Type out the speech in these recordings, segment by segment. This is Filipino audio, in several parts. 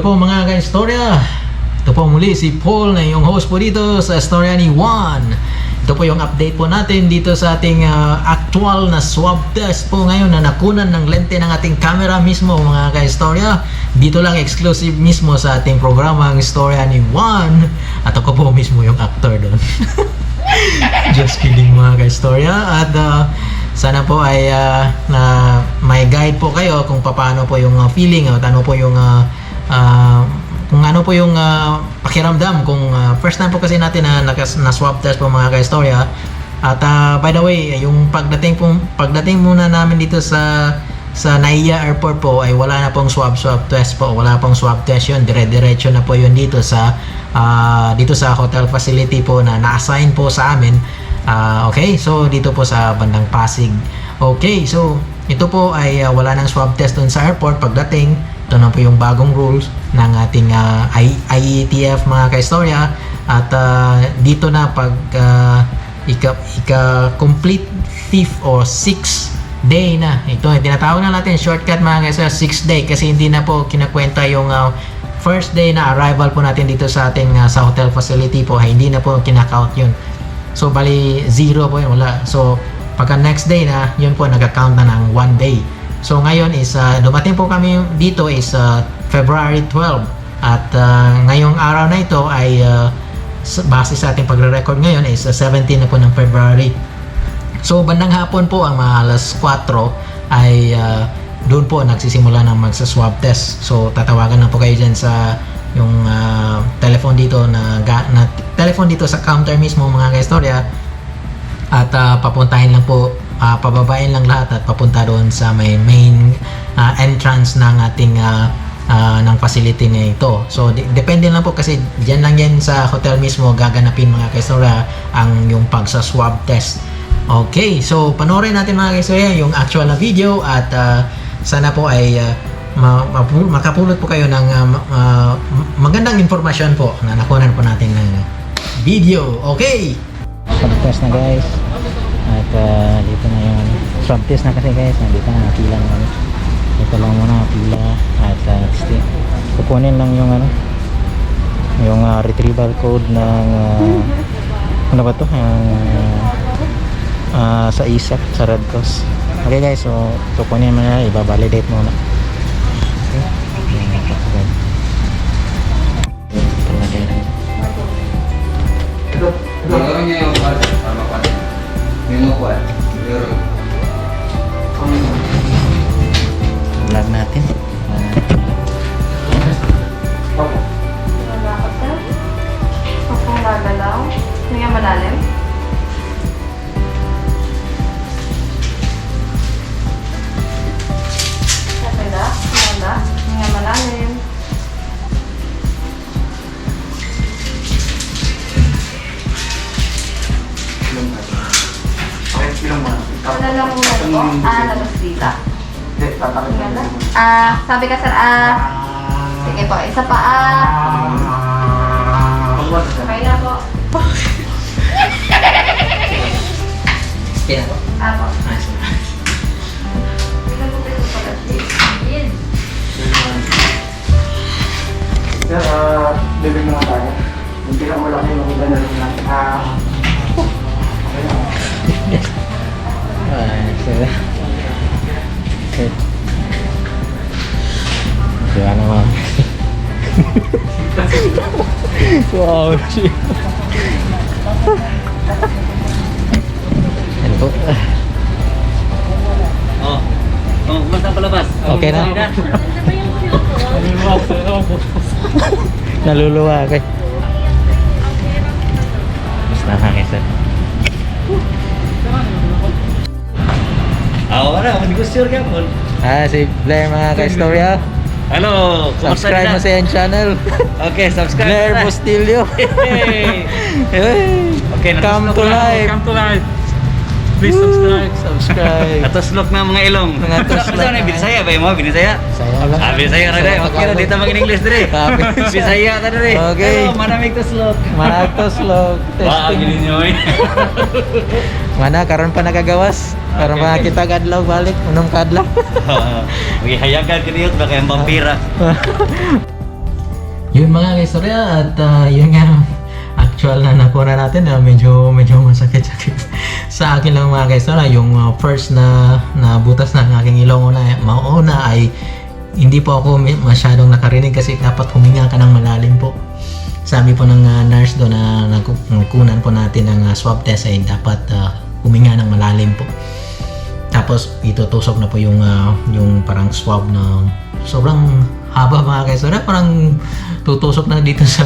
Hello po mga ka-istorya. Ito po muli si Paul na yung host po dito sa Istorya ni Juan. Ito po yung update po natin dito sa ating actual na swab test po ngayon na nakunan ng lente ng ating camera mismo mga ka-istorya. Dito lang exclusive mismo sa ating programa ang Istorya ni Juan. At ako po mismo yung actor doon. Just kidding mga ka-istorya. At sana po ay may guide po kayo kung paano po yung feeling at ano po yung kung ano po yung pakiramdam kung first time po kasi natin na swab test po mga ka-istorya. At by the way, yung pagdating muna namin dito sa Naiya Airport po ay wala na pong swab test po. Wala pong swab test yun. Dire-diretso na po yun dito sa hotel facility po na na-assign po sa amin. Okay, so dito po sa bandang Pasig. Okay, so ito po ay wala nang swab test dun sa airport pagdating. Ito na po yung bagong rules ng ating IATF mga ka-istorya. At dito na pag complete 5th or 6th day na. Ito ay tinatawag na natin shortcut mga ka-istorya, 6th day kasi hindi na po kinakwenta yung first day na arrival po natin dito sa ating sa hotel facility po. Hindi na po kinakount yun. So bali 0 po yun, wala. So pagka next day na, yun po nag-count na ng 1 day. So ngayon is dumating po kami dito is February 12. At ngayong araw na ito ay base sa ating pagre-record ngayon is 17 na po ng February. So bandang hapon po ang mga alas 4 ay doon po nagsisimula ng magsa-swab test. So tatawagan na po kayo dyan sa yung telephone dito na telephone dito sa counter mismo mga ka-istorya. At papuntahin lang po, pababain lang lahat at papunta doon sa may main entrance ng ating ng facility na ito. So depende lang po kasi diyan lang yan sa hotel mismo gaganapin mga ka-istorya ang yung pagsa-swab test. Okay, so panoorin natin mga ka-istorya yung actual na video at sana po ay makapulot po kayo ng magandang informasyon po na nakunan po natin ng video. Okay! Swab test na guys. At dito na yung swab test na kasi guys. Nandito na pila na kami. Dito lang muna pila. At kukunin lang yung yung retrieval code ng ano ba to? Sa ISAC, sa Red Cross. Okay guys, so kukunin mo na, ibabalidate muna. Vlog natin. Ako magalaw. Hindi nga malalim. Hindi nga malalim. Wala lang muna po. Labas dito. Sabi ka sir, sige po, isa pa okay na po. Okay na po? Apo. Nice. Sir, bibig naman tayo. Yung pinakamalaki yung iba na rin lang. Sir. Okay. Kaya naman. Wow, shit. Ano po? Basta palabas. Okay na? Naluluwa ako. Mas nakakisa. Wala, hindi ko sure ka po. Si Blair mga ka-istorya. Hello, kumusta Subscribe mo nila? sa yung channel. Okay, subscribe Blair na. Bustillo. Hey! Hey! Okay, Come to life. Come to life. Please subscribe. Subscribe. Atuslok na mga ilong. Mga tuslok Ano na, na. Binisaya ba mo? Binisaya? Saya lang. Binisaya na rin. Okay na, dito mag-English dire. Bisaya ta dire. Okay. Hello, manamig tuslok. Managtoslog. Wah, Testing. gini nyo eh. Mana karon pa nagagawas. Karon pa kita kadlaw balik unong kadlaw. Hayagan kaniyot ba kayang vampira. Yun mga kaistorya, at yun nga, actual na nakuha natin na medyo masakit-sakit sa akin lang mga kaistorya. Yung first na butas ng aking ilong mauna ay hindi po ako masyadong nakarinig kasi dapat huminga ka ng malalim po. Sabi po ng nurse doon na nagkunan po natin ng swab test ay dapat huminga ng malalim po. Tapos itutusok na po yung parang swab na sobrang haba mga kaistorya, parang tutusok na dito sa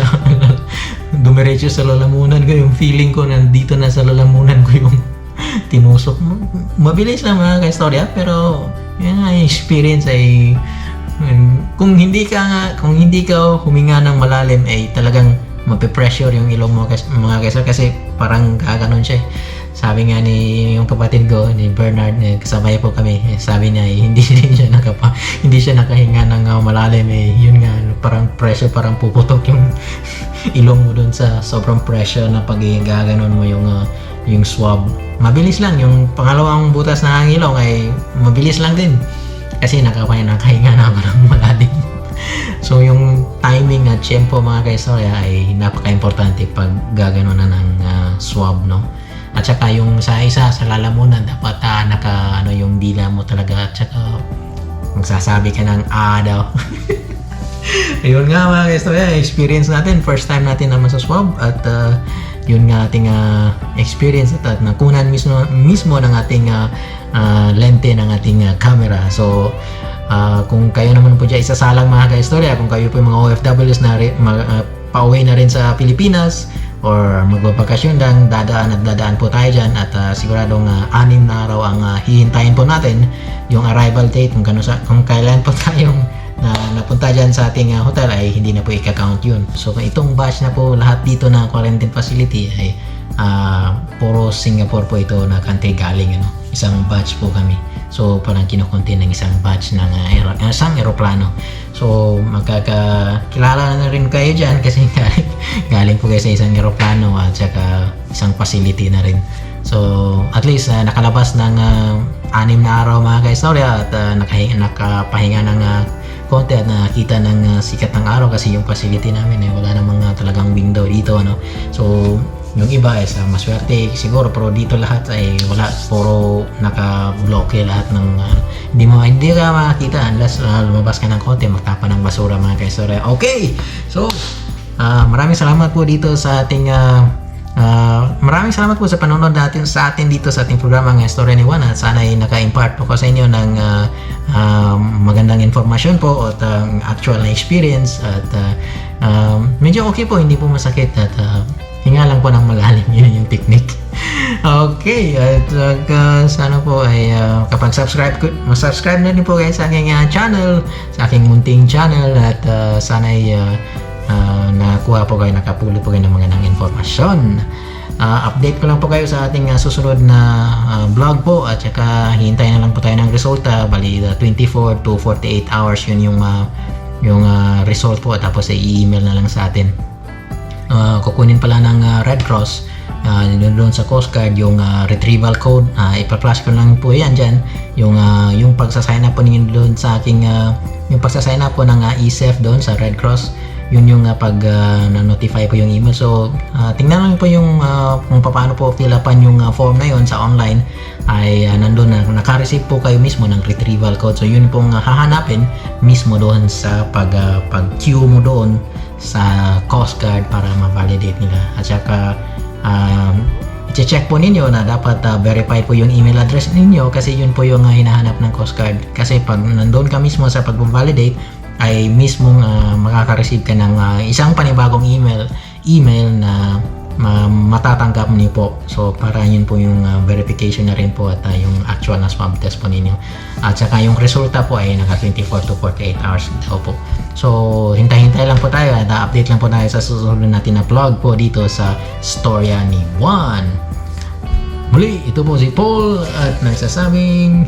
dumiretso sa lalamunan ko. Yung feeling ko nandito na sa lalamunan ko yung tinusok. Mabilis lang mga kaistorya, pero yun nga, experience ay kung hindi ka huminga ng malalim ay talagang mape-pressure yung ilong mo mga kaistorya, kasi parang gaganon siya. Sabi nga ni yung kapatid ko, ni Bernard, kasabay po kami, sabi niya hindi siya nakahinga ng malalim. Yun nga, parang pressure, parang puputok yung ilong mo doon sa sobrang pressure na pag gaganon mo yung swab. Mabilis lang, yung pangalawang butas na ang ilong ay mabilis lang din kasi nakahinga na ako ng malalim. So yung timing at tempo mga kaistorya ay napaka-importante pag gaganon na ng swab, no? At saka yung sa lalamunan dapat yung dila mo talaga, at saka magsasabi ka ng daw. Ayun nga mga kaistorya, experience natin, first time natin naman sa swab, at yun nga ating experience at nakunan mismo ng ating lente ng ating camera. So kung kayo naman po dyan isasalang mga kaistorya, kung kayo po yung mga OFWs na pauwi na rin sa Pilipinas or magbabakasyon lang, dadaan po tayo dyan, at siguradong 6 na araw ang hihintayin po natin yung arrival date. Kung kailan po tayong napunta dyan sa ating hotel ay hindi na po i-count yun. So itong batch na po lahat dito na quarantine facility ay puro Singapore po ito na country galing, isang batch po kami. So parang kinukunti ng isang batch ng isang eroplano. So magkakakilala na rin kayo dyan kasi galing po kayo sa isang eroplano at saka isang facility na rin. So at least nakalabas ng 6 na araw mga kaistorya, at nakapahinga ng konti at nakita ng sikat ng araw kasi yung facility namin wala namang talagang window dito, So yung iba ay maswerte siguro, pero dito lahat ay wala, puro naka-bloke lahat ng hindi ka makakita unless lumabas ka ng konti, magtapa ng basura mga kaistorya. Okay, so maraming salamat po dito sa ating maraming salamat po sa panonood natin sa atin dito sa ating programa ng Istorya ni Juan, at sana ay naka-impart po ko sa inyo ng magandang informasyon po at actual na experience, at medyo okay po, hindi po masakit, at hinga lang po ng malalim, yun yung technique. Okay, at sana po ay kapag subscribe na rin po kayo sa aking channel, sa aking munting channel, at sana ay nakakuha po kayo, nakapulot po kayo ng magandang informasyon. Update ko lang po kayo sa ating susunod na vlog po, at saka hintayin na lang po tayo ng resulta. Bali 24 to 48 hours yun yung result po, tapos ay i-email na lang sa atin. Kukunin pala ng Red Cross doon sa Coast Guard yung retrieval code. Ipa-flash ko lang po yan dyan, yung pagsasign up po ninyo doon sa aking yung pagsasign up po ng ESEF doon sa Red Cross. Yun yung pag na-notify po yung email. So tingnan lang po yung kung paano po fill upan yung form na yun sa online, ay nandun na naka-receive po kayo mismo ng retrieval code. So yun pong hahanapin mismo doon sa pag-queue mo doon sa Coast Guard para ma-validate nila. At saka i-check po ninyo na dapat verified po yung email address ninyo, kasi yun po yung hinahanap ng Coast Guard. Kasi pag nandun ka mismo sa pag-validate ay mismong makaka-receive ka ng isang panibagong email na matatanggap niyo po. So para yun po yung verification na rin po, at yung actual na swab test po ninyo. At saka yung resulta po ay naka 24 to 48 hours daw po. So hintay-hintay lang po tayo, at update lang po tayo sa susunod natin na vlog po dito sa Storya ni Juan. Muli, ito po si Paul at nagsasabing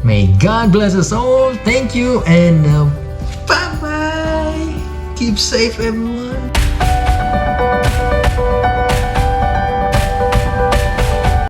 may God bless us all. Thank you and bye-bye. Keep safe everyone.